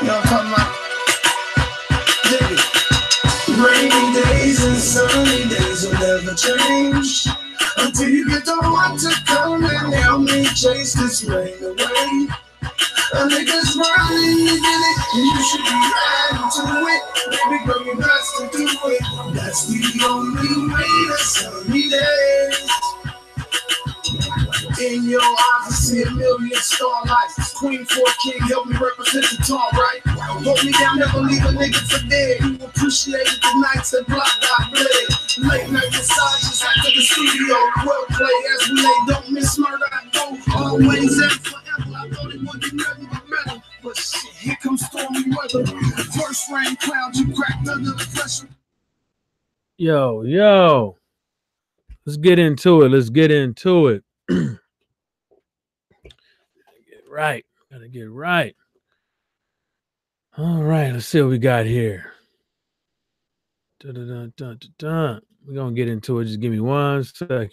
I'm talking about, dig it. Rainy days and sunny days will never change until you get the one to come and help me chase this rain away. A nigga's running, you get it, and you should be riding to it. Baby girl, you got to do it. That's the only way to sunny days. In your eyes, I see a million starlights. Queen for a king, help me represent the tall right. Hold me down, never leave a nigga for dead. You appreciated the nights that block got bled. Late night massages after the studio. Well played as we lay, don't miss murder. I go always and forever. I thought it would be nothing but metal, but shit, here comes stormy weather. First rain cloud, you cracked under the pressure. Yo, let's get into it. Gotta get right. All right, let's see what we got here. We're gonna get into it. Just give me 1 second.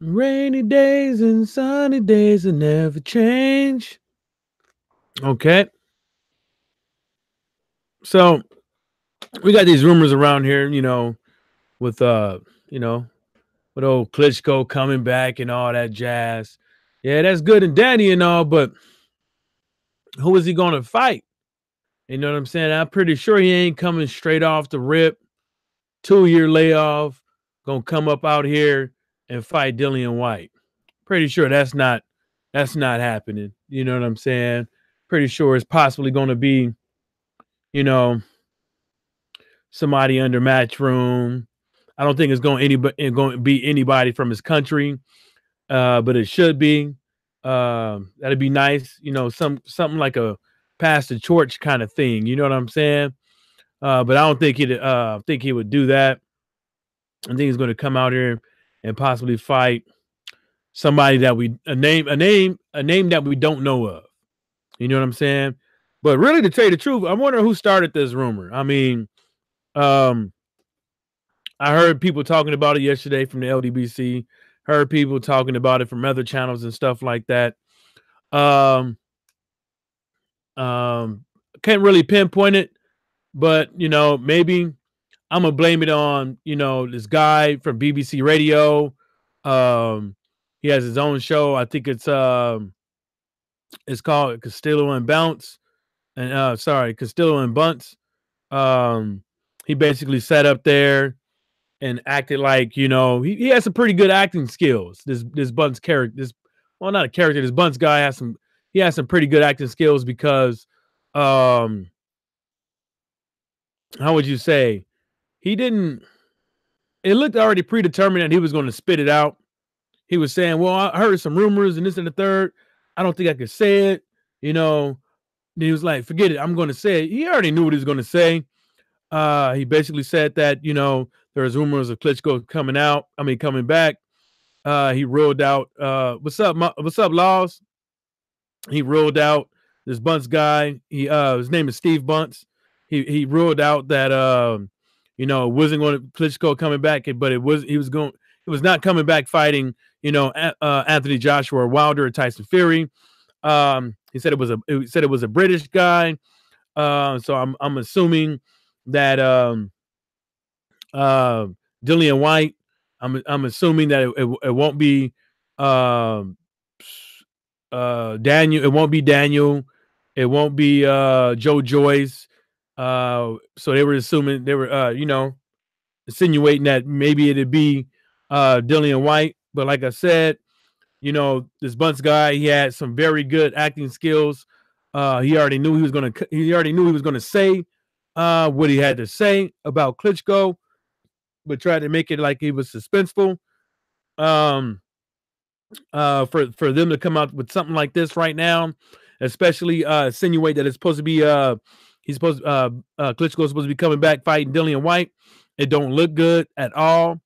Rainy days and sunny days will never change. Okay. So we got these rumors around here, with with old Klitschko coming back and all that jazz. Yeah, that's good and dandy and all, but who is he gonna fight? You know what I'm saying? I'm pretty sure he ain't coming straight off the rip. 2-year layoff, gonna come up out here and fight Dillian White. Pretty sure that's not happening. You know what I'm saying? Pretty sure it's possibly gonna be, somebody under Matchroom. I don't think it's going to be anybody from his country, but it should be. That'd be nice, something like a pass the torch kind of thing. You know what I'm saying? But I don't think he would do that. I think he's going to come out here and possibly fight somebody that a name that we don't know of. You know what I'm saying? But really, to tell you the truth, I wonder who started this rumor. I mean, I heard people talking about it yesterday from the LDBC. Heard people talking about it from other channels and stuff like that. Can't really pinpoint it, but maybe I'm gonna blame it on this guy from BBC Radio. He has his own show. I think it's called Castillo and Bounce, and Castillo and Bunce. He basically sat up there and acted like, he has some pretty good acting skills. This Bunce character, not a character, this Bunce guy has some pretty good acting skills because, how would you say, it looked already predetermined that he was going to spit it out. He was saying, well, I heard some rumors and this and the third. I don't think I could say it. Then he was like, forget it, I'm going to say it. He already knew what he was going to say. He basically said that, there's rumors of Klitschko coming back. He ruled out, what's up, Laws? He ruled out this Bunce guy. His name is Steve Bunce. He ruled out that, it wasn't going to Klitschko coming back, but it was not coming back fighting, Anthony Joshua or Wilder or Tyson Fury. He said it was a British guy. So I'm assuming that Dillian White, I'm assuming that it won't be Daniel. It won't be Daniel. It won't be Joe Joyce. So they were assuming, insinuating that maybe it'd be Dillian White. But like I said, this Bunce guy, he had some very good acting skills. He already knew he was going to say what he had to say about Klitschko, but tried to make it like he was suspenseful. For them to come out with something like this right now, especially insinuate that it's supposed to be Klitschko's supposed to be coming back fighting Dillian White, it don't look good at all.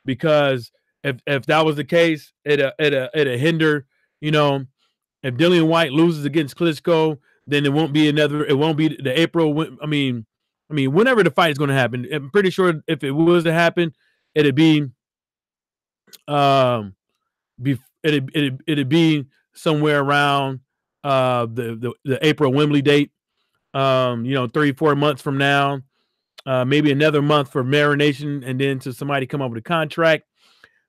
Because if that was the case, it'll hinder, if Dillian White loses against Klitschko, then it won't be the April. Whenever the fight is going to happen, I'm pretty sure if it was to happen, it'd be It'd be somewhere around the April Wembley date. 3-4 months from now, maybe another month for marination, and then to somebody come up with a contract.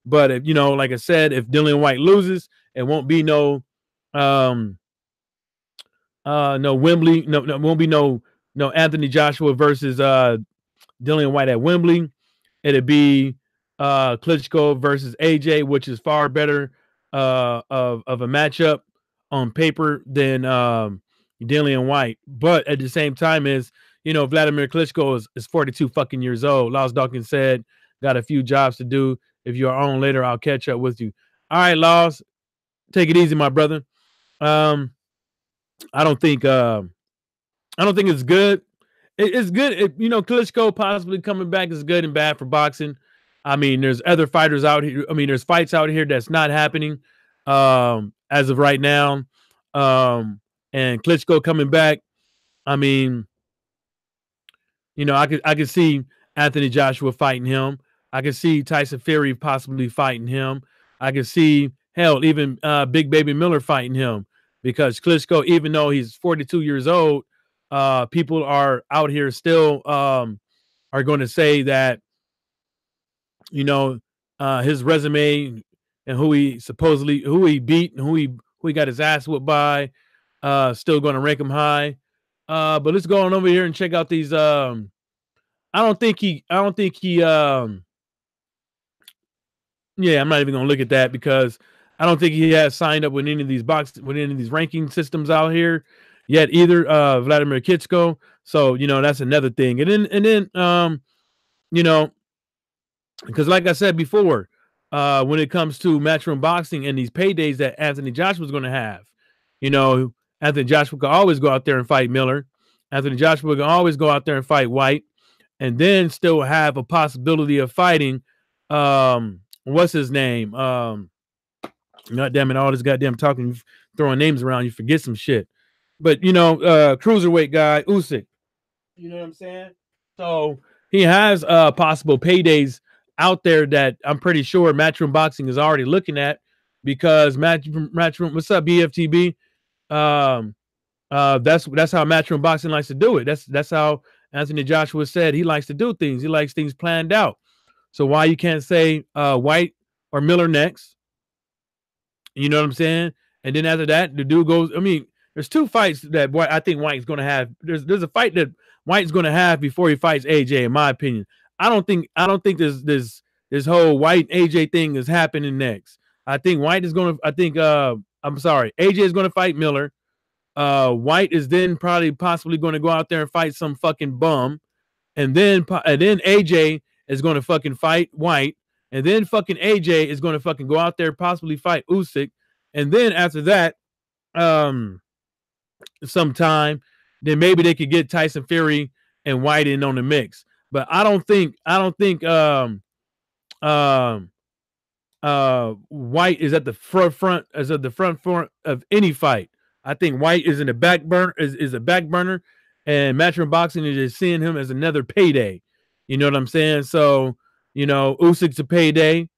But if, like I said, if Dillian White loses, it won't be no Wembley, no won't be no Anthony Joshua versus Dillian White at Wembley. It'd be Klitschko versus AJ, which is far better of a matchup on paper than Dillian White. But at the same time, Vladimir Klitschko is 42 fucking years old. Laws Dawkins said, got a few jobs to do. If you're on later, I'll catch up with you. All right, Laws, take it easy, my brother. I don't think it's good. It's good. Klitschko possibly coming back is good and bad for boxing. I mean, there's other fighters out here. I mean, there's fights out here that's not happening as of right now. And Klitschko coming back. I mean, I could see Anthony Joshua fighting him. I could see Tyson Fury possibly fighting him. I could see, hell, even Big Baby Miller fighting him, because Klitschko, even though he's 42 years old, people are out here still are going to say that, his resume and who he beat and who he got his ass whipped by, still going to rank him high. But let's go on over here and check out these. I don't think he. Yeah, I'm not even gonna look at that, because I don't think he has signed up with any of these ranking systems out here yet either. Wladimir Klitschko. So that's another thing. And then because like I said before, when it comes to Matchroom Boxing and these paydays that Anthony Joshua was going to have, Anthony Joshua could always go out there and fight Miller. Anthony Joshua can always go out there and fight White, and then still have a possibility of fighting what's his name? God damn it, all this goddamn talking, throwing names around, you forget some shit. But cruiserweight guy, Usyk. You know what I'm saying? So he has possible paydays out there that I'm pretty sure Matchroom Boxing is already looking at, because Matchroom, what's up, BFTB? That's how Matchroom Boxing likes to do it. That's how Anthony Joshua said he likes to do things. He likes things planned out. So why you can't say White or Miller next? You know what I'm saying? And then after that, the dude goes. I mean, there's two fights that I think White's going to have. There's a fight that White's going to have before he fights AJ. In my opinion, I don't think this whole White AJ thing is happening next. I think White is going to. AJ is going to fight Miller. White is then possibly going to go out there and fight some fucking bum, and then AJ is going to fucking fight White, and then fucking AJ is going to fucking go out there, possibly fight Usyk, and then after that, sometime, then maybe they could get Tyson Fury and White in on the mix. But I don't think White is at the front of any fight. I think White is in the back burner, is a back burner, and Matchroom Boxing is just seeing him as another payday. You know what I'm saying? So, Usyk's a payday.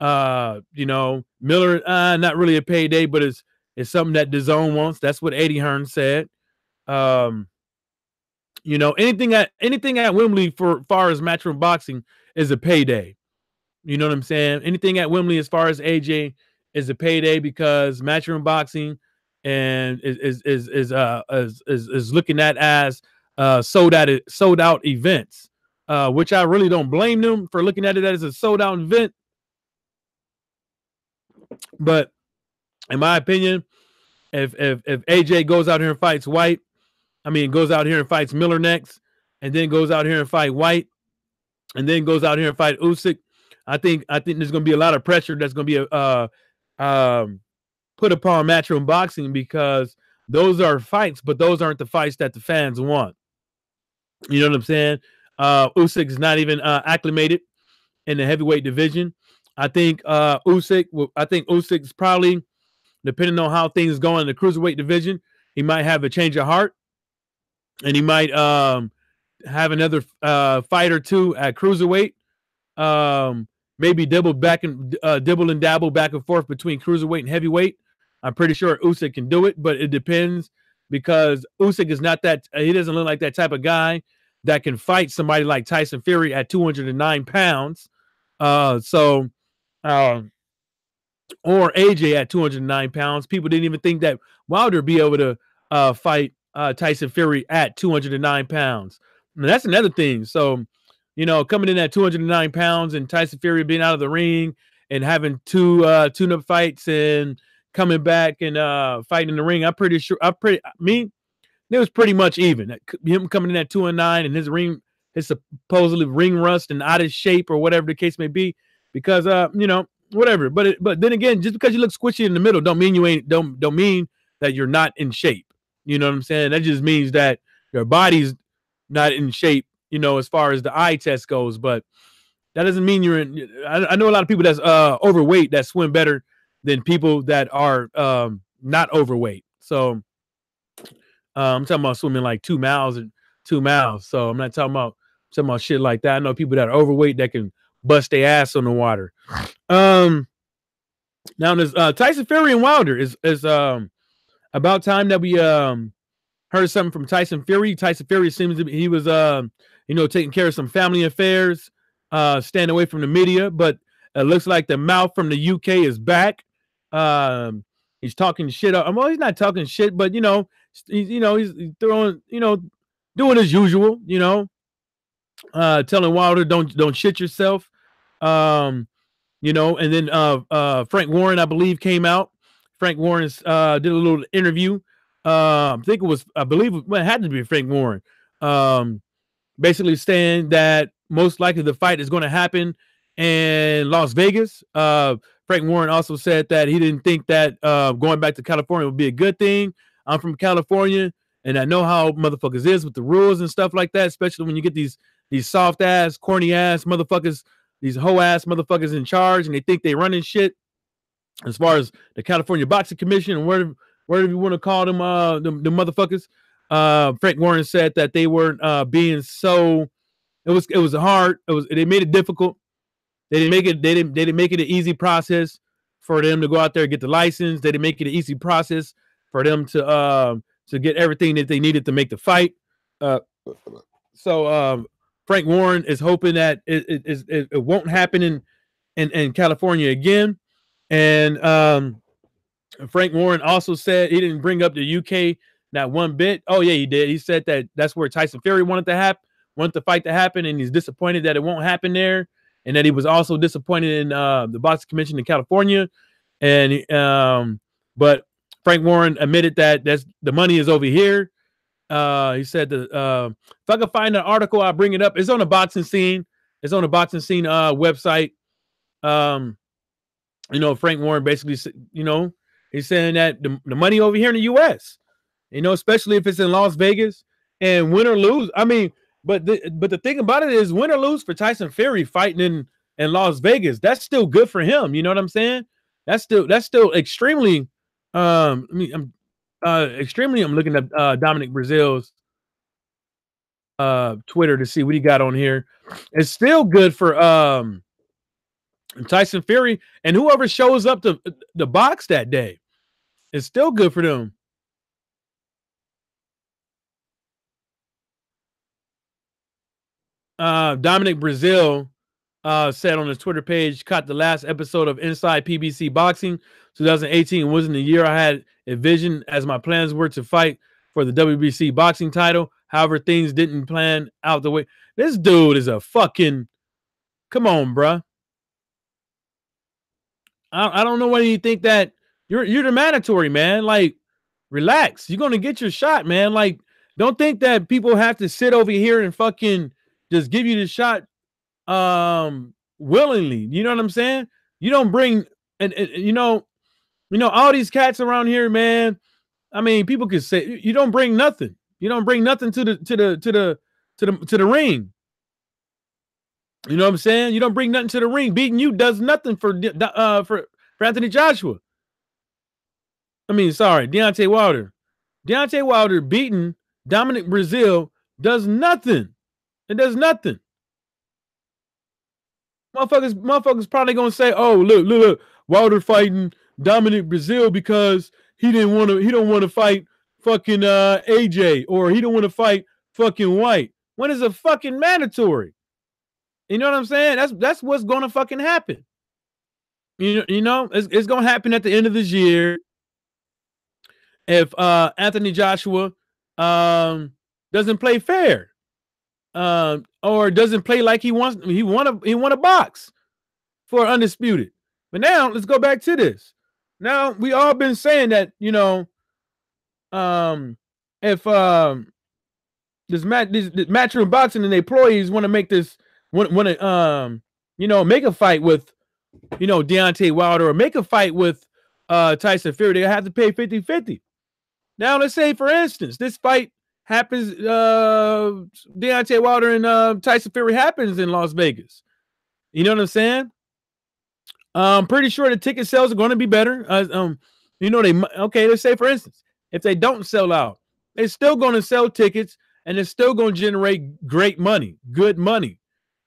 Miller, not really a payday, but it's something that DAZN wants. That's what Eddie Hearn said. Anything at Wembley for far as Matchroom Boxing is a payday. You know what I'm saying? Anything at Wembley as far as AJ is a payday, because Matchroom Boxing and is looking at as sold out events, which I really don't blame them for looking at it as a sold out event. But in my opinion, if AJ goes out here and fights White, goes out here and fights Miller next, and then goes out here and fight White, and then goes out here and fight Usyk, I think there's going to be a lot of pressure that's going to be put upon Matchroom Boxing, because those are fights, but those aren't the fights that the fans want. You know what I'm saying? Usyk is not even acclimated in the heavyweight division. I think Usyk's probably, depending on how things go in the cruiserweight division, he might have a change of heart, and he might have another fight or two at cruiserweight. maybe dibble and dabble back and forth between cruiserweight and heavyweight. I'm pretty sure Usyk can do it, but it depends because Usyk is not that. He doesn't look like that type of guy that can fight somebody like Tyson Fury at 209 pounds. So or AJ at 209 pounds. People didn't even think that Wilder be able to fight Tyson Fury at 209 pounds. And that's another thing. So, coming in at 209 pounds and Tyson Fury being out of the ring and having two tune-up fights and coming back and fighting in the ring, I'm pretty sure it was pretty much even. Him coming in at 209 and his supposedly ring rust and out of shape or whatever the case may be, because whatever. But then again, just because you look squishy in the middle don't mean don't mean that you're not in shape. You know what I'm saying? That just means that your body's not in shape, as far as the eye test goes. But that doesn't mean you're in. I know a lot of people that's overweight that swim better than people that are not overweight. So I'm talking about swimming like 2 miles. So I'm not talking about shit like that. I know people that are overweight that can bust their ass on the water. Now this Tyson Fury and Wilder is about time that we heard something from Tyson Fury. Tyson Fury seems to be, he was taking care of some family affairs, staying away from the media, but it looks like the mouth from the UK is back. He's talking shit. Well, he's not talking shit, but he's throwing, doing as usual, telling Wilder don't shit yourself. And then Frank Warren, I believe, came out. Frank Warren did a little interview. I believe it had to be Frank Warren. Basically saying that most likely the fight is going to happen in Las Vegas. Frank Warren also said that he didn't think that going back to California would be a good thing. I'm from California, and I know how motherfuckers is with the rules and stuff like that, especially when you get these soft ass, corny ass motherfuckers, these hoe ass motherfuckers in charge, and they think they running shit. As far as the California Boxing Commission and whatever you want to call them, the motherfuckers. Frank Warren said that they weren't being so. It was hard. They made it difficult. They didn't make it an easy process for them to go out there and get the license. They didn't make it an easy process for them to get everything that they needed to make the fight. So Frank Warren is hoping that it won't happen in California again. And Frank Warren also said he didn't bring up the UK not one bit. Oh yeah, he did. He said that that's where Tyson Fury wanted the fight to happen, and he's disappointed that it won't happen there, and that he was also disappointed in the Boxing Commission in California. And but Frank Warren admitted that the money is over here. He said that if I can find an article, I'll bring it up. It's on the Boxing Scene. It's on the Boxing Scene website. Frank Warren basically, he's saying that the money over here in the U.S., especially if it's in Las Vegas, and win or lose. I mean, but the thing about it is, win or lose for Tyson Fury fighting in Las Vegas, that's still good for him. You know what I'm saying? That's still extremely. I'm looking at Dominic Brazil's Twitter to see what he got on here. It's still good for Tyson Fury and whoever shows up to the box that day. It's still good for them. Dominic Brazil said on his Twitter page, caught the last episode of Inside PBC Boxing 2018 wasn't the year I had envisioned, as my plans were to fight for the WBC boxing title. However, things didn't plan out the way. This dude is a fucking, come on, bruh. I don't know why you think that you're the mandatory, man. Like, relax. You're gonna get your shot, man. Like, don't think that people have to sit over here and fucking just give you the shot willingly. You know what I'm saying? You don't bring and all these cats around here, man. I mean, people could say you don't bring nothing. You don't bring nothing to the ring. You know what I'm saying? You don't bring nothing to the ring. Beating you does nothing for Anthony Joshua. I mean, sorry, Deontay Wilder. Deontay Wilder beating Dominic Brazil does nothing. It does nothing. Motherfuckers probably gonna say, "Oh, look, Wilder fighting Dominic Brazil because he don't want to fight fucking AJ, or he don't want to fight fucking White." When is a fucking mandatory? You know what I'm saying? That's what's gonna fucking happen. You know, it's gonna happen at the end of this year if Anthony Joshua doesn't play fair, or doesn't play like he wants. He won a box for undisputed. But now let's go back to this. Now we all been saying that, you know, if this matchroom boxing and the employees want to make this want to you know, make a fight with, you know, Deontay Wilder, or make a fight with Tyson Fury, they have to pay 50-50. Now let's say, for instance, this fight happens, Deontay Wilder and Tyson Fury happens in Las Vegas. You know what I'm saying? I'm pretty sure the ticket sales are going to be better. You know, let's say, for instance, if they don't sell out, they're still going to sell tickets, and they're still going to generate great money, good money.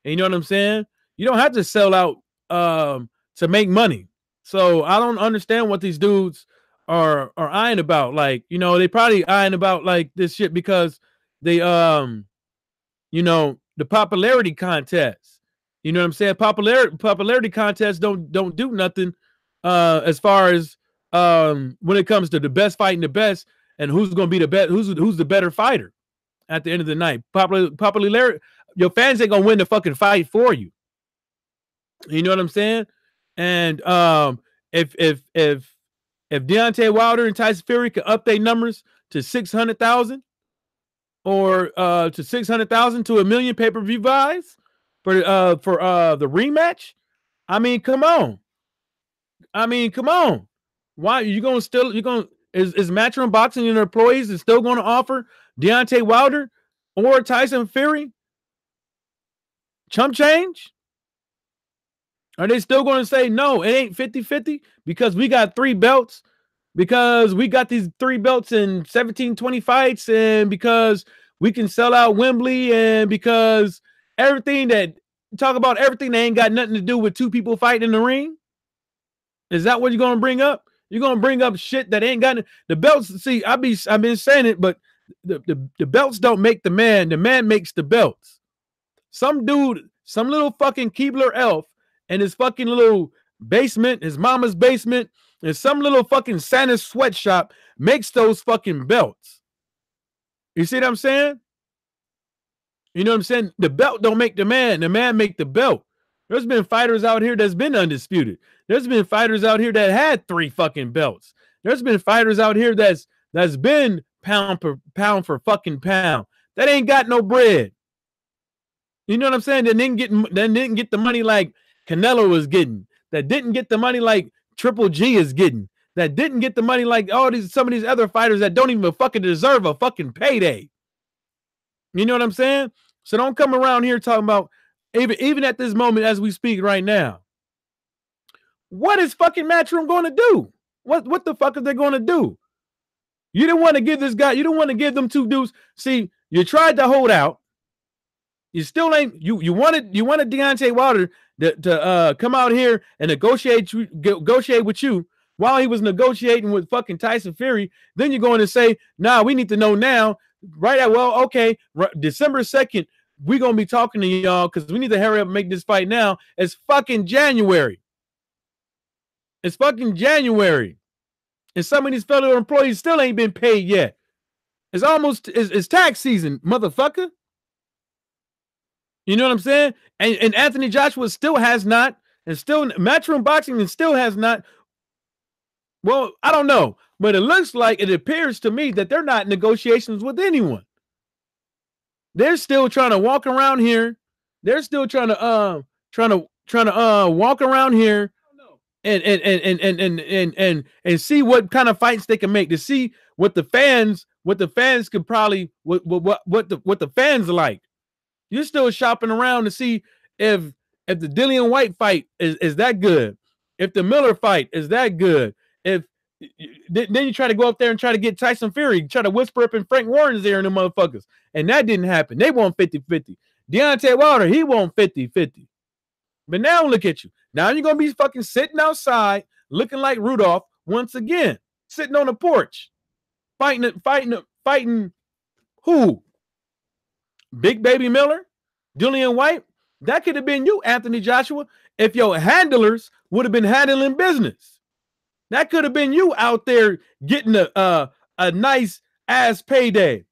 And you know what I'm saying? You don't have to sell out to make money. So I don't understand what these dudes are eyeing about. Like, you know, they probably eyeing about like this shit because they you know, the popularity contest. You know what I'm saying? Popularity contests don't do nothing as far as when it comes to the best fighting the best and who's going to be the best, who's the better fighter at the end of the night. Popularity, your fans ain't going to win the fucking fight for you. You know what I'm saying? And if Deontay Wilder and Tyson Fury can up their numbers to 600,000 or to 600,000 to 1 million pay-per-view buys for the rematch, I mean, come on. Why you gonna still is Matchroom Boxing and their employees is still going to offer Deontay Wilder or Tyson Fury chump change? Are they still going to say no, it ain't 50-50 because we got 3 belts, because we got these 3 belts in 17-20 fights, and because we can sell out Wembley, and because everything that ain't got nothing to do with 2 people fighting in the ring? Is that what you're going to bring up? You're going to bring up shit that ain't got the belts. See, I've been saying it, but the belts don't make the man. The man makes the belts. Some dude, some little fucking Keebler elf in his fucking little basement, his mama's basement, and some little fucking Santa sweatshop makes those fucking belts. You see what I'm saying? You know what I'm saying? The belt don't make the man make the belt. There's been fighters out here that's been undisputed. There's been fighters out here that had 3 fucking belts. There's been fighters out here that's been pound for fucking pound. That ain't got no bread. You know what I'm saying? That didn't get the money like Canelo was getting. That didn't get the money like Triple G is getting. That didn't get the money like some of these other fighters that don't even fucking deserve a fucking payday. You know what I'm saying? So don't come around here talking about, even at this moment as we speak right now, what is fucking Matchroom going to do? What the fuck are they going to do? You didn't want to give this guy, you don't want to give them 2 dudes. See, you tried to hold out. You still ain't, you wanted Deontay Wilder to come out here and negotiate with you while he was negotiating with fucking Tyson Fury. Then you're going to say, nah, we need to know now. Right. Well, okay. December 2nd, we're going to be talking to y'all because we need to hurry up and make this fight now. It's fucking January. And some of these federal employees still ain't been paid yet. It's tax season, motherfucker. You know what I'm saying? And Anthony Joshua still has not, and still Matchroom Boxing and still has not. Well, I don't know, but it appears to me that they're not in negotiations with anyone. They're still trying to walk around here. They're still trying to walk around here and see what kind of fights they can make, to see what the fans could probably what the fans like. You're still shopping around to see if the Dillian White fight is that good, if the Miller fight is that good, if then you try to go up there and try to get Tyson Fury, try to whisper up in Frank Warren's ear and them motherfuckers, and that didn't happen. They want 50-50. Deontay Wilder, he want 50-50. But now look at you. Now you're gonna be fucking sitting outside looking like Rudolph once again, sitting on the porch, fighting who? Big Baby Miller, Dillian White. That could have been you, Anthony Joshua, if your handlers would have been handling business. That could have been you out there getting a nice ass payday.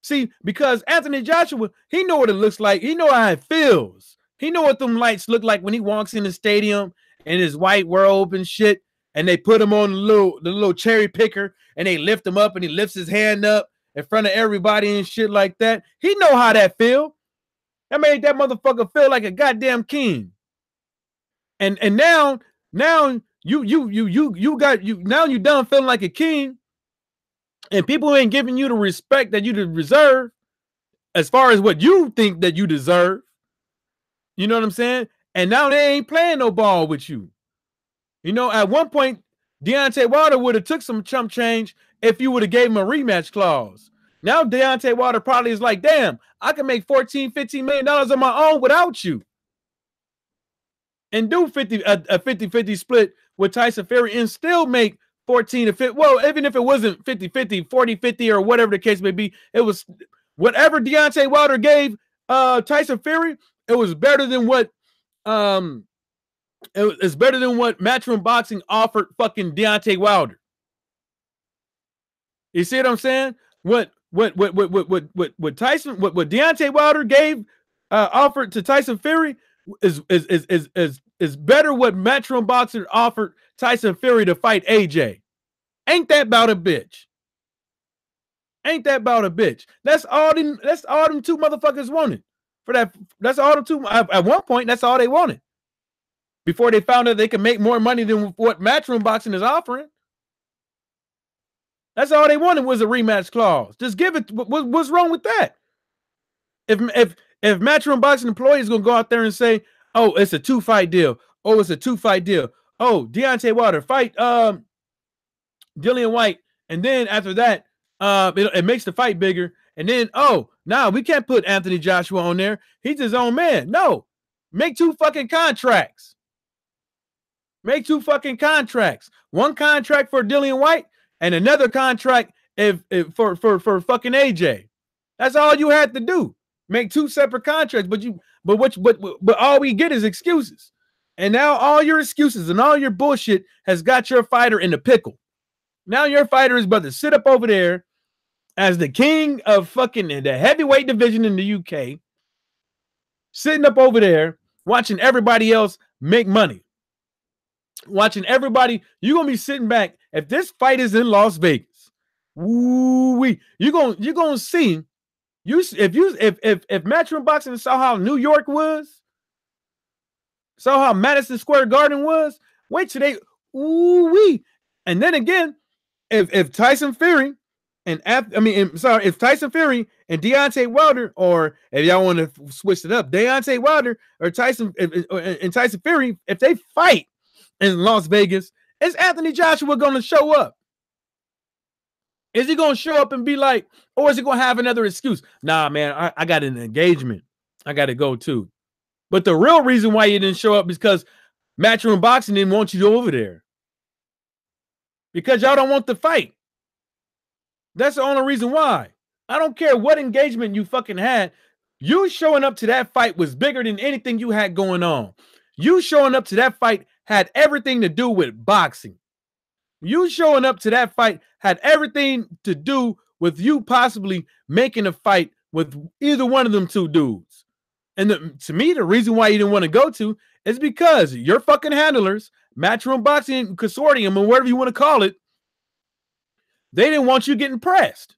See, because Anthony Joshua, he know what it looks like. He know how it feels. He know what them lights look like when he walks in the stadium in his white robe and shit, and they put him on the little cherry picker, and they lift him up, and he lifts his hand up in front of everybody and shit like that. He know how that feel. That made that motherfucker feel like a goddamn king. And now you done feeling like a king, and people ain't giving you the respect that you deserve as far as what you think that you deserve. You know what I'm saying? And now they ain't playing no ball with you. You know, at one point, Deontay Wilder would have took some chump change if you would have gave him a rematch clause. Now Deontay Wilder probably is like, damn, I can make $14-15 million on my own without you. And do a 50-50 split with Tyson Fury and still make 14 to 50. Well, even if it wasn't 50-50, 40-50, or whatever the case may be, it was whatever Deontay Wilder gave Tyson Fury, it was better than what it's better than what Matchroom Boxing offered fucking Deontay Wilder. You see what I'm saying? What Deontay Wilder gave offered to Tyson Fury is better what Matchroom Boxing offered Tyson Fury to fight AJ. Ain't that about a bitch? Ain't that about a bitch? That's all them two motherfuckers wanted. For that, that's all them two. At one point, that's all they wanted. Before they found out they could make more money than what Matchroom Boxing is offering. That's all they wanted was a rematch clause. Just give it. What's wrong with that? If Matchroom Boxing employees gonna go out there and say, "Oh, it's a 2-fight deal. Oh, it's a 2-fight deal. Oh, Deontay Wilder fight Dillian White, and then after that, it makes the fight bigger. And then, oh, now we can't put Anthony Joshua on there. He's his own man. No, make 2 fucking contracts. Make 2 fucking contracts. One contract for Dillian White and another contract for fucking AJ. That's all you had to do. Make 2 separate contracts, but all we get is excuses. And now all your excuses and all your bullshit has got your fighter in the pickle. Now your fighter is about to sit up over there as the king of fucking the heavyweight division in the UK, sitting up over there watching everybody else make money. Watching everybody, you're gonna be sitting back. If this fight is in Las Vegas, you're gonna see. If Matchroom Boxing saw how New York was, saw how Madison Square Garden was, wait till they and then again, if Tyson Fury if Tyson Fury and Deontay Wilder, or if y'all want to switch it up, Deontay Wilder or Tyson Fury, if they fight in Las Vegas, is Anthony Joshua going to show up? Is he going to show up and be like, or is he going to have another excuse? Nah, man, I got an engagement. I got to go too. But the real reason why you didn't show up is because Matchroom Boxing didn't want you to go over there. Because y'all don't want the fight. That's the only reason why. I don't care what engagement you fucking had. You showing up to that fight was bigger than anything you had going on. You showing up to that fight had everything to do with boxing. You showing up to that fight had everything to do with you possibly making a fight with either one of them 2 dudes. And to me, the reason why you didn't want to go to is because your fucking handlers, Matchroom Boxing Consortium, or whatever you want to call it, they didn't want you getting pressed.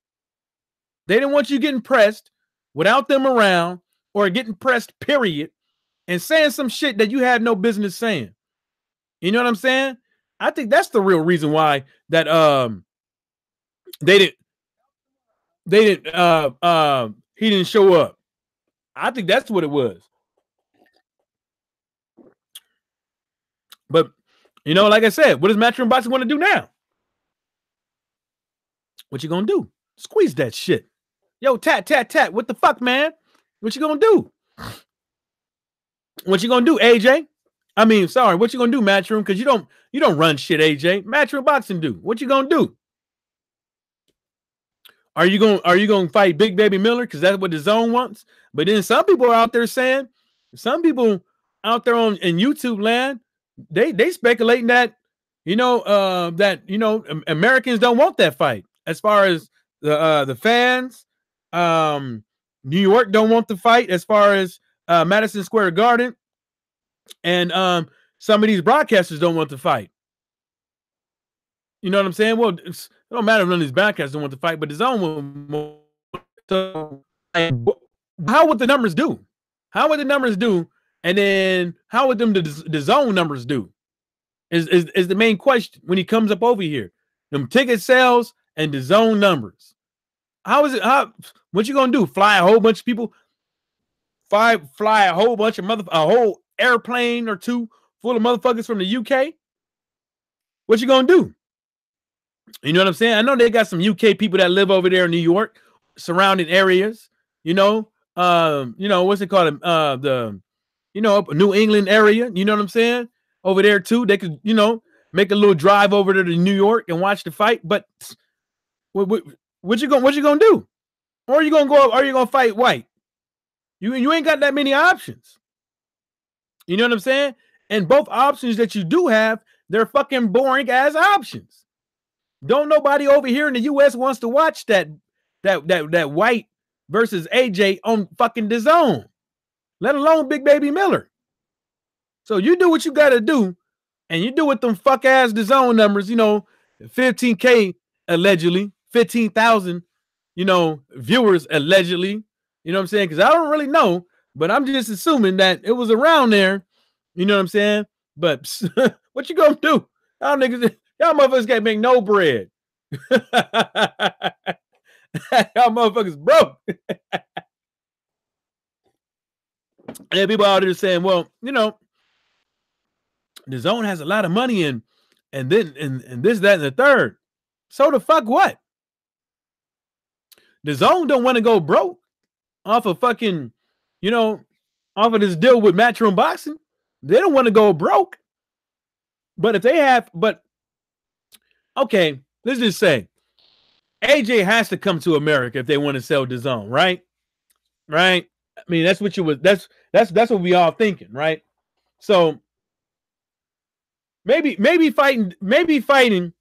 They didn't want you getting pressed without them around, or getting pressed, period, and saying some shit that you had no business saying. You know what I'm saying? I think that's the real reason why that he didn't show up. I think that's what it was. But you know, like I said, what does Matchroom Boxing want to do now? What you gonna do? Squeeze that shit. Yo, tat. What the fuck, man? What you gonna do? What you gonna do, AJ? I mean, sorry, what you gonna do, Matchroom? Because you don't run shit, AJ. Matchroom Boxing do. What you gonna do? Are you gonna fight Big Baby Miller? Because that's what the zone wants. But then some people are out there saying, some people out there in YouTube land, they speculating that Americans don't want that fight. As far as the fans, New York don't want the fight. As far as Madison Square Garden, and some of these broadcasters don't want the fight. You know what I'm saying? Well, it don't matter if none of these broadcasters don't want the fight, but the zone will. So, how would the numbers do? How would the numbers do? And then how would the zone numbers do? Is the main question when he comes up over here. Them ticket sales and the zone numbers. How is it? What you gonna do? Fly a whole bunch of people? Fly a whole bunch of a whole airplane or two full of motherfuckers from the UK? What you gonna do? You know what I'm saying? I know they got some UK people that live over there in New York, surrounding areas. What's it called? New England area. You know what I'm saying? Over there too, they could, make a little drive over to New York and watch the fight. But what you gonna do? Or are you gonna go up? Are you gonna fight white? You ain't got that many options. You know what I'm saying? And both options that you do have, they're fucking boring ass options. Don't nobody over here in the U.S. wants to watch that white versus AJ on fucking DAZN, let alone Big Baby Miller. So you do what you got to do, and you do with them fuck ass DAZN numbers, 15K allegedly, 15,000, viewers allegedly. You know what I'm saying? Because I don't really know, but I'm just assuming that it was around there. You know what I'm saying? But what you gonna do? Y'all niggas, y'all motherfuckers can't make no bread. Y'all motherfuckers broke. And people out there saying, well, the zone has a lot of money and then and this, that, and the third. So the fuck what? The zone don't want to go broke off of fucking, off of this deal with Matchroom Boxing. They don't want to go broke. But if they have, okay, let's just say AJ has to come to America if they want to sell the zone, right? Right? I mean, that's what what we all thinking, right? So maybe fighting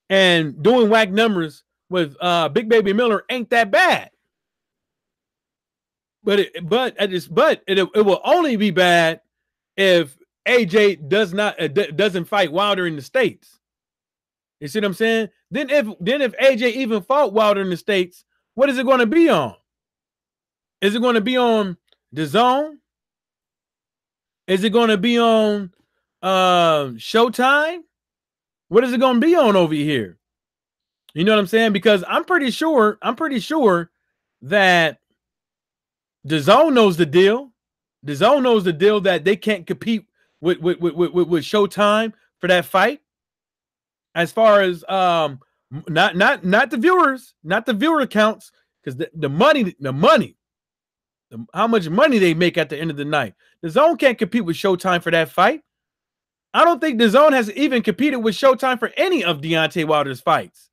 and doing whack numbers with Big Baby Miller ain't that bad. But it will only be bad if AJ doesn't fight Wilder in the States. You see what I'm saying? Then if AJ even fought Wilder in the States, what is it going to be on? Is it going to be on DAZN? Is it going to be on Showtime? What is it going to be on over here? You know what I'm saying? Because I'm pretty sure that DAZN knows the deal. DAZN knows the deal that they can't compete with Showtime for that fight. As far as not the viewers, not the viewer counts, because the money, how much money they make at the end of the night. DAZN can't compete with Showtime for that fight. I don't think DAZN has even competed with Showtime for any of Deontay Wilder's fights.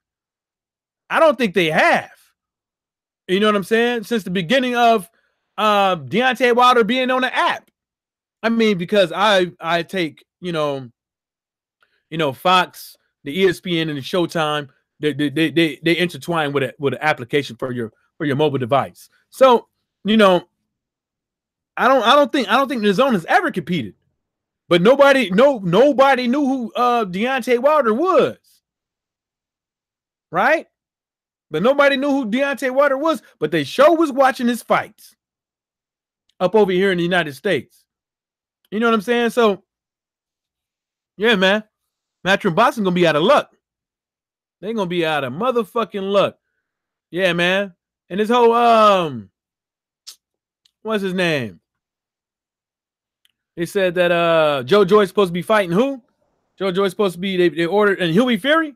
I don't think they have. You know what I'm saying? Since the beginning of Deontay Wilder being on the app. I mean, because I take, Fox, the ESPN, and the Showtime, they intertwine with an application for your mobile device. So, I don't think DAZN has ever competed. But nobody knew who Deontay Wilder was. Right? But nobody knew who Deontay Wilder was, but they sure was watching his fights up over here in the United States. You know what I'm saying? So, yeah, man. Matchroom Boxing gonna be out of luck. They're gonna be out of motherfucking luck. Yeah, man. And this whole what's his name? They said that Joe Joyce supposed to be fighting who? Joe Joyce supposed to be they ordered and Huey Fury.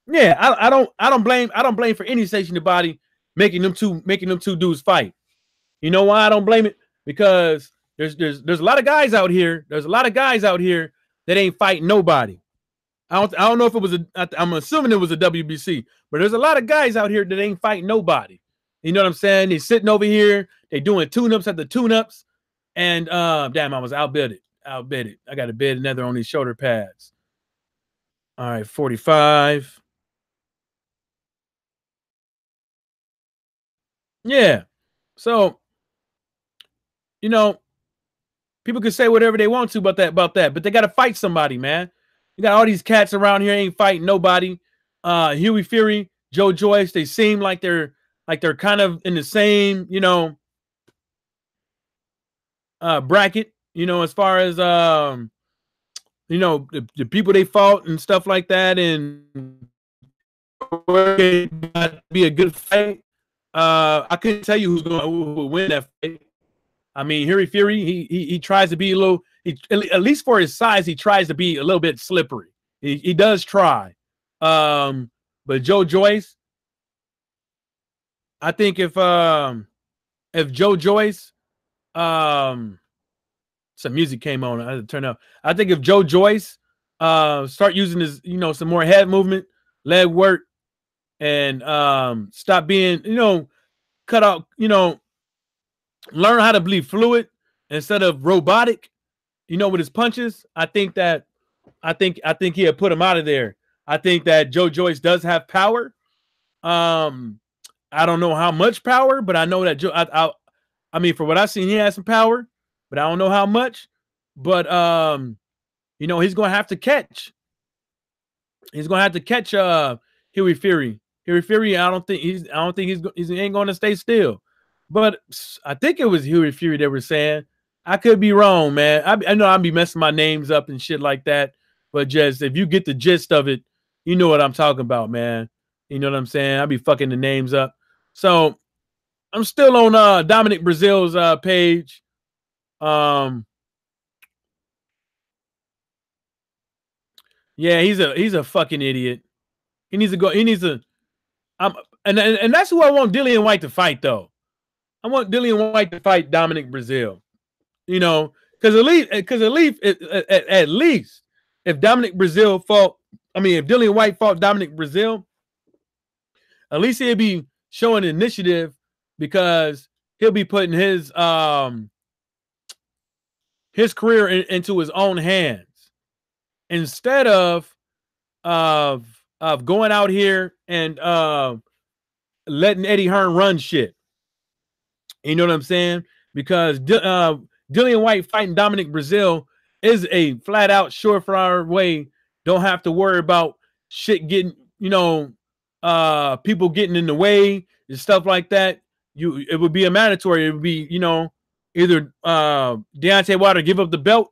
Yeah, I don't blame for any station the body making them two dudes fight. You know why I don't blame it? Because There's a lot of guys out here. There's a lot of guys out here that ain't fighting nobody. I don't know if it was I'm assuming it was a WBC, but there's a lot of guys out here that ain't fighting nobody. You know what I'm saying? They sitting over here, they doing tune-ups at the tune-ups, and damn, I was outbidded. I got to bid another on these shoulder pads. All right, 45. Yeah. So, you know, people can say whatever they want to about that, but they got to fight somebody, man. You got all these cats around here ain't fighting nobody. Huey Fury, Joe Joyce, they seem like they're kind of in the same, you know, bracket, you know, as far as you know, the people they fought and stuff like that, and be a good fight. I couldn't tell you who will win that fight. I mean, Huey Fury, he tries to be a little, at least for his size, he tries to be a little bit slippery. He does try. But Joe Joyce, I think if Joe Joyce, some music came on, I had to turn up. I think if Joe Joyce start using his, you know, some more head movement, leg work, and stop being, you know, cut out, you know, learn how to be fluid instead of robotic, you know, with his punches. I think he had put him out of there. I think that Joe Joyce does have power. I don't know how much power, but I know that I mean, for what I've seen, he has some power, but I don't know how much. But you know, he's gonna have to catch. He's gonna have to catch Huey Fury. Huey Fury, I don't think he ain't gonna stay still. But I think it was Huey Fury that were saying. I could be wrong, man. I know I'll be messing my names up and shit like that. But just if you get the gist of it, you know what I'm talking about, man. You know what I'm saying? I'll be fucking the names up. So I'm still on Dominic Brazil's page. Yeah, he's a fucking idiot. He needs to go. He needs to. And that's who I want Dillian White to fight, though. I want Dillian White to fight Dominic Brazil. You know, because at least if Dominic Brazil fought, I mean, if Dillian White fought Dominic Brazil, at least he'll be showing initiative because he'll be putting his career into his own hands instead of going out here and letting Eddie Hearn run shit. You know what I'm saying? Because Dillian White fighting Dominic Brazil is a flat out surefire way. Don't have to worry about shit getting, you know, people getting in the way and stuff like that. It would be a mandatory. It would be, you know, either Deontay Wilder give up the belt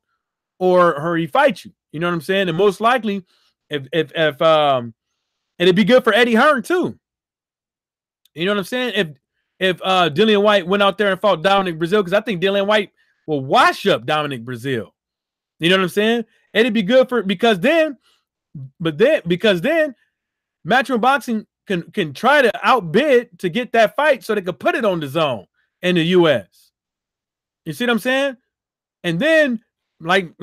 or he fight you. You know what I'm saying? And most likely, if and it'd be good for Eddie Hearn too. You know what I'm saying? If Dillian White went out there and fought Dominic Brazil, because I think Dillian White will wash up Dominic Brazil. You know what I'm saying? And it'd be good because then Matchroom Boxing can try to outbid to get that fight so they could put it on the zone in the US. You see what I'm saying? And then like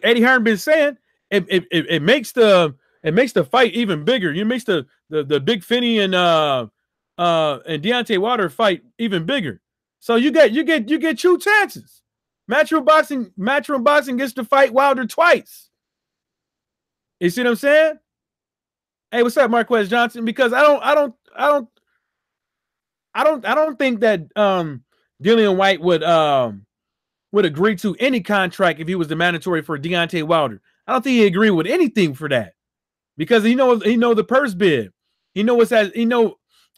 Eddie Hearn been saying, it makes the fight even bigger. It makes the Big Finney and Deontay Wilder fight even bigger. So you get two chances. Matchroom Boxing gets to fight Wilder twice. You see what I'm saying? Hey, what's up, Marquez Johnson? Because I don't think that Dillian White would agree to any contract if he was the mandatory for Deontay Wilder. I don't think he agree with anything for that because he know the purse bid. He know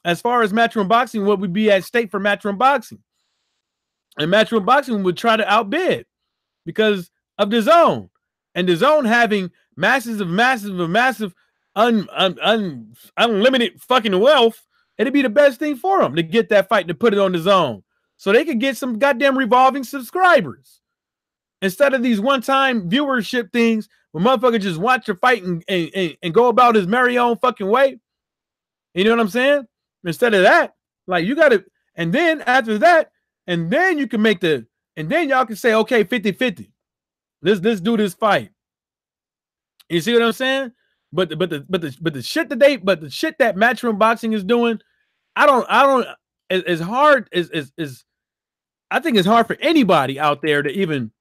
as far as Matchroom Boxing, what would be at stake for Matchroom Boxing, and Matchroom Boxing would try to outbid because of the zone, and the zone having massive unlimited fucking wealth. It'd be the best thing for them to get that fight, to put it on the zone so they could get some goddamn revolving subscribers instead of these one-time viewership things where motherfuckers just watch your fight and go about his merry own fucking way. You know what I'm saying? Instead of that, like, you got to, and then after that, and then you can make the And then y'all can say, okay, 50-50. Let's do this fight. You see what I'm saying? But the shit that Matchroom Boxing is doing, I don't as hard as I think it's hard for anybody out there to even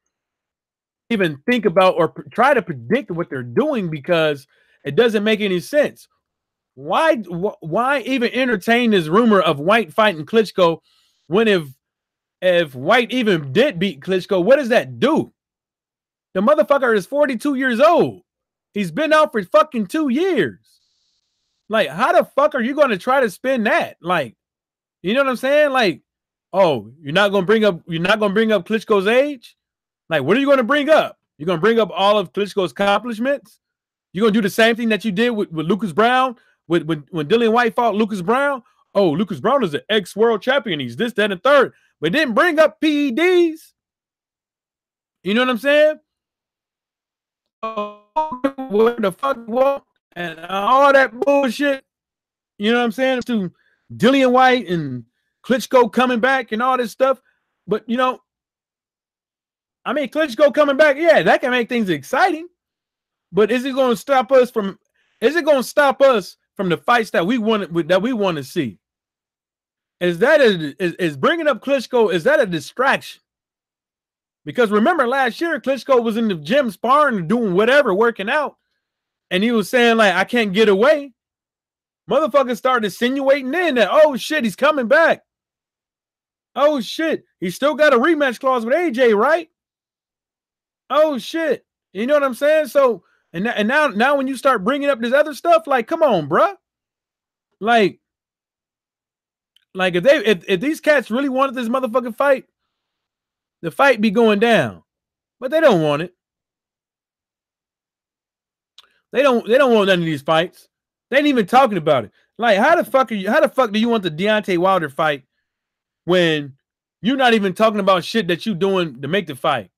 think about or try to predict what they're doing, because it doesn't make any sense. Why even entertain this rumor of White fighting Klitschko when if White even did beat Klitschko, what does that do? The motherfucker is 42 years old. He's been out for fucking 2 years. Like, how the fuck are you going to try to spin that? Like, you know what I'm saying? Like, oh, you're not going to bring up Klitschko's age? Like, what are you going to bring up? You're going to bring up all of Klitschko's accomplishments? You're going to do the same thing that you did with Lucas Brown, when Dillian White fought Lucas Brown? Oh, Lucas Brown is an ex-world champion. He's this, that, and third. But didn't bring up PEDs. You know what I'm saying? Where the fuck what and all that bullshit, you know what I'm saying, to Dillian White and Klitschko coming back and all this stuff. But you know, I mean, Klitschko coming back, yeah, that can make things exciting. But is it going to stop us from the fights that we want to see? Is bringing up Klitschko, is that a distraction? Because remember last year, Klitschko was in the gym sparring, doing whatever, working out. And he was saying, like, I can't get away. Motherfuckers started insinuating in that, oh, shit, he's coming back. Oh, shit, he still got a rematch clause with AJ, right? Oh, shit. You know what I'm saying? So, and now when you start bringing up this other stuff, like, come on, bruh. Like if these cats really wanted this motherfucking fight, the fight be going down, but they don't want it. They don't want none of these fights. They ain't even talking about it. Like, how the fuck do you want the Deontay Wilder fight when you're not even talking about shit that you doing to make the fight?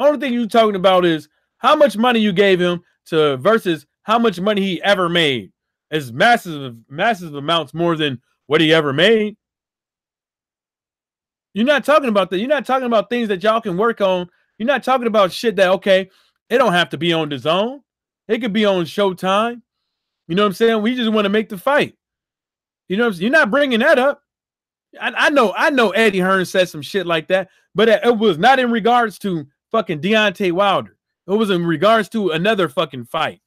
Only thing you talking about is how much money you gave him to versus how much money he ever made. It's massive amounts more than what he ever made. You're not talking about that. You're not talking about things that y'all can work on. You're not talking about shit that, okay, it don't have to be on DAZN. It could be on Showtime. You know what I'm saying? We just want to make the fight. You know, you're not bringing that up. I know Eddie Hearn said some shit like that, but it was not in regards to fucking Deontay Wilder. It was in regards to another fucking fight.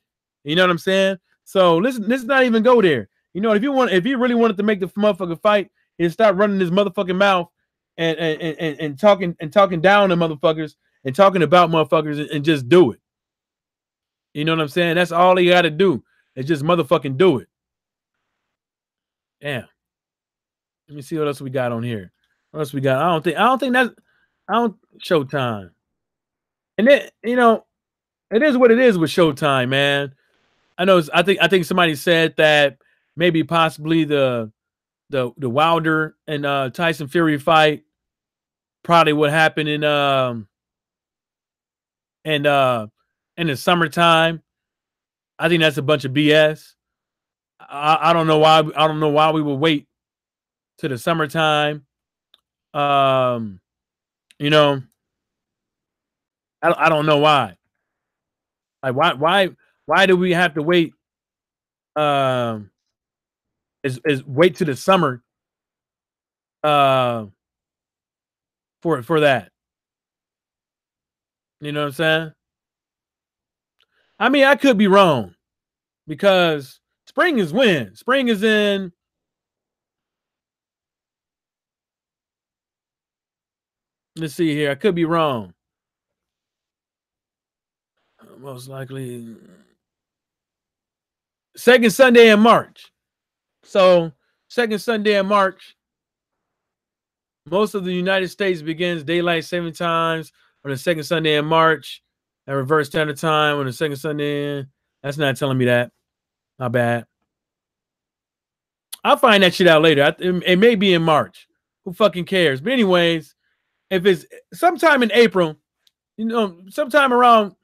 You know what I'm saying? So let's not even go there. You know, if you really wanted to make the motherfucking fight, and stop running his motherfucking mouth and talking down to motherfuckers and talking about motherfuckers and just do it. You know what I'm saying? That's all he got to do. Is just motherfucking do it. Damn. Let me see what else we got on here. What else we got? I don't think that's Showtime. And then, you know, it is what it is with Showtime, man. I think somebody said that maybe possibly the Wilder and Tyson Fury fight probably would happen in the summertime. I think that's a bunch of BS. I don't know why we would wait to the summertime. You know, I don't know why. Like why do we have to wait? Is wait to the summer for that. You know what I'm saying? I mean, I could be wrong because spring is when? Spring is in let's see here. I could be wrong. Most likely second Sunday in March. So second Sunday in March, most of the United States begins daylight saving times on the second Sunday in March and reverse standard time on the second Sunday in. That's not telling me that. Not bad. I'll find that shit out later. It may be in March. Who fucking cares? But anyways, if it's sometime in April, you know, sometime around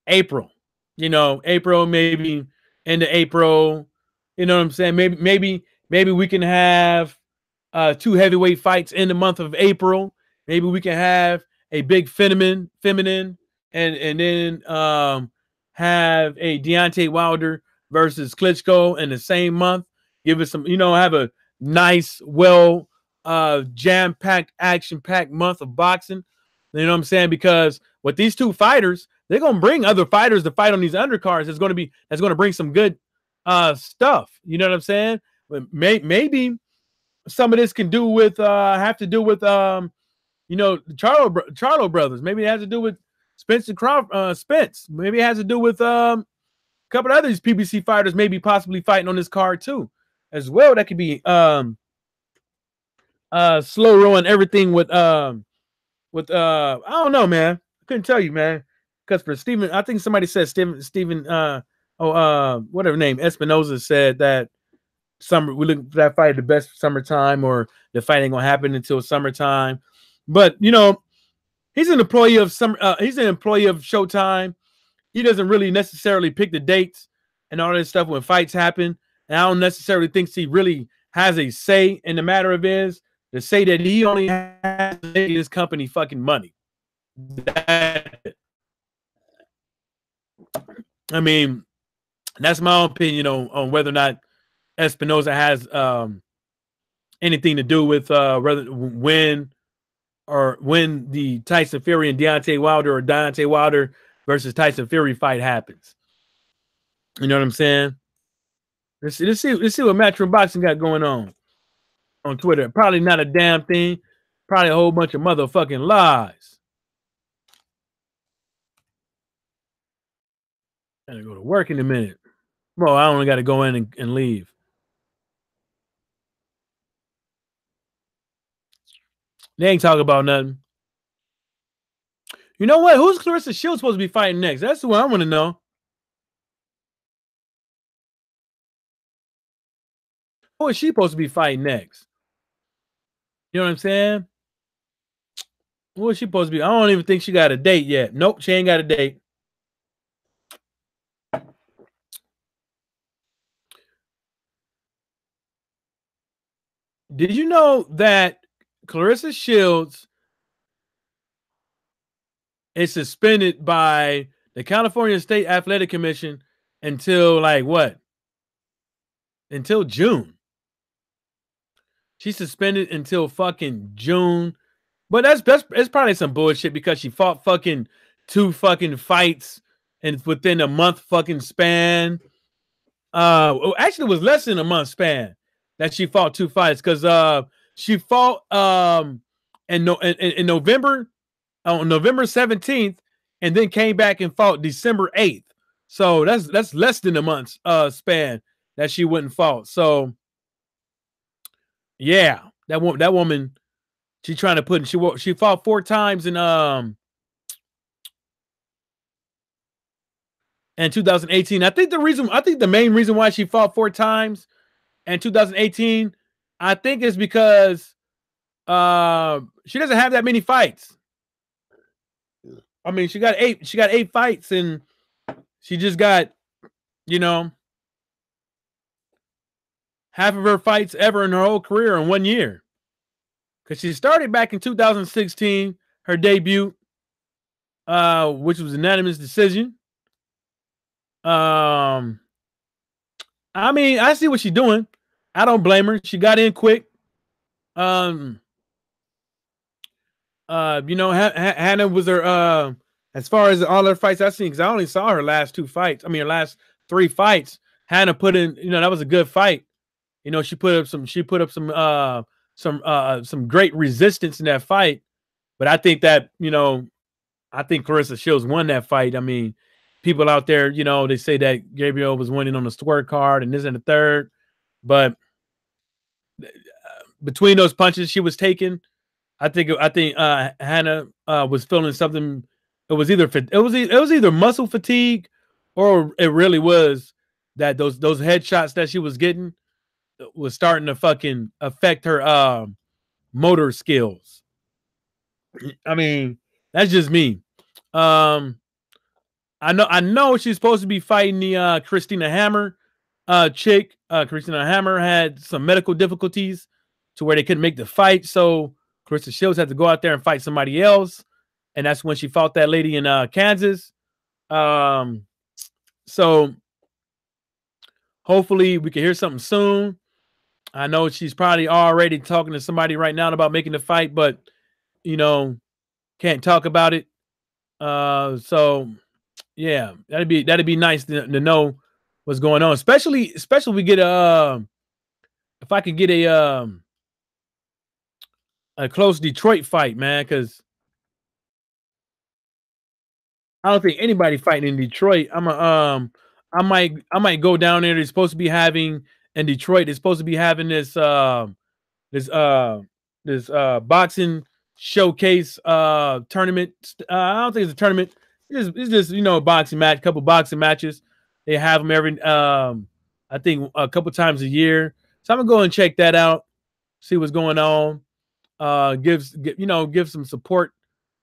April, you know, April, maybe into April, you know what I'm saying? Maybe we can have 2 heavyweight fights in the month of April. Maybe we can have a big feminine, and then have a Deontay Wilder versus Klitschko in the same month. Give us some, have a nice, well, jam-packed, action-packed month of boxing. You know what I'm saying? Because with these 2 fighters, they're gonna bring other fighters to fight on these undercards. That's gonna bring some good stuff. You know what I'm saying? Maybe some of this can do with have to do with the Charlo brothers. Maybe it has to do with Spence and Spence. Maybe it has to do with a couple of other PBC fighters maybe possibly fighting on this card too as well. That could be slow rolling everything with I don't know, man. I couldn't tell you, man. Because for Steven, I think somebody said Steven whatever name, Espinoza said that we look for that fight the best summertime, or the fight ain't gonna happen until summertime. But he's an employee of Showtime. He doesn't really necessarily pick the dates and all this stuff when fights happen. And I don't necessarily think he really has a say in the matter of is to say that he only has to make his company fucking money. I mean, that's my own opinion on whether or not Espinoza has anything to do with when the Tyson Fury and Deontay Wilder, or Deontay Wilder versus Tyson Fury fight happens. You know what I'm saying? Let's see what Matchroom Boxing got going on Twitter. Probably not a damn thing. Probably a whole bunch of motherfucking lies. Gotta go to work in a minute. Well, I only got to go in and leave. They ain't talking about nothing. You know what? Who's Clarissa Shields supposed to be fighting next? That's what I want to know. Who is she supposed to be fighting next? You know what I'm saying? Who is she supposed to be? I don't even think she got a date yet. Nope, she ain't got a date. Did you know that Clarissa Shields is suspended by the California State Athletic Commission until until June? She's suspended until fucking June. But it's probably some bullshit, because she fought fucking 2 fucking fights and within a month fucking span. Actually, it was less than a month span that she fought 2 fights, because she fought in November, on November 17th, and then came back and fought December 8th. So that's less than a month's span that she wouldn't fought. So yeah, that woman, she trying to put she fought 4 times in 2018. I think the main reason why she fought 4 times in 2018, I think, is because she doesn't have that many fights. I mean, she got 8 fights, and she just got, half of her fights ever in her whole career in 1 year. Because she started back in 2016, her debut, which was unanimous decision. I mean, I see what she's doing. I don't blame her. She got in quick. Hannah was her, as far as all her fights I've seen, because I only saw her last 2 fights. I mean, her last 3 fights. Hannah put in, that was a good fight. She put up some great resistance in that fight. But I think that, I think Clarissa Shields won that fight. I mean, people out there, they say that Gabriel was winning on the scorecard and this and the third, but between those punches she was taking, I think Hannah was feeling something. It was either muscle fatigue, or it really was that those headshots that she was getting was starting to fucking affect her motor skills. I mean, that's just me. I know she's supposed to be fighting the Christina Hammer chick. Christina Hammer had some medical difficulties, to where they couldn't make the fight. So Clarissa Shields had to go out there and fight somebody else. And that's when she fought that lady in Kansas. So hopefully we can hear something soon. I know she's probably already talking to somebody right now about making the fight, but can't talk about it. So yeah, that'd be nice to know what's going on. Especially we get if I could get a close Detroit fight, man, because I don't think anybody fighting in Detroit. I might go down there. They're supposed to be having in Detroit. They're supposed to be having this boxing showcase tournament. I don't think it's a tournament. It's just a boxing match, couple boxing matches. They have them every I think a couple times a year. So I'm gonna go and check that out, see what's going on. Give some support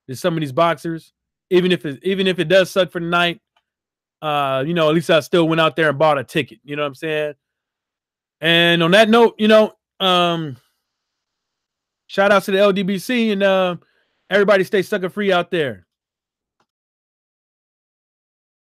to some of these boxers, even if it does suck for the night. At least I still went out there and bought a ticket. You know what I'm saying? And on that note, shout out to the LDBC and everybody stay sucker free out there.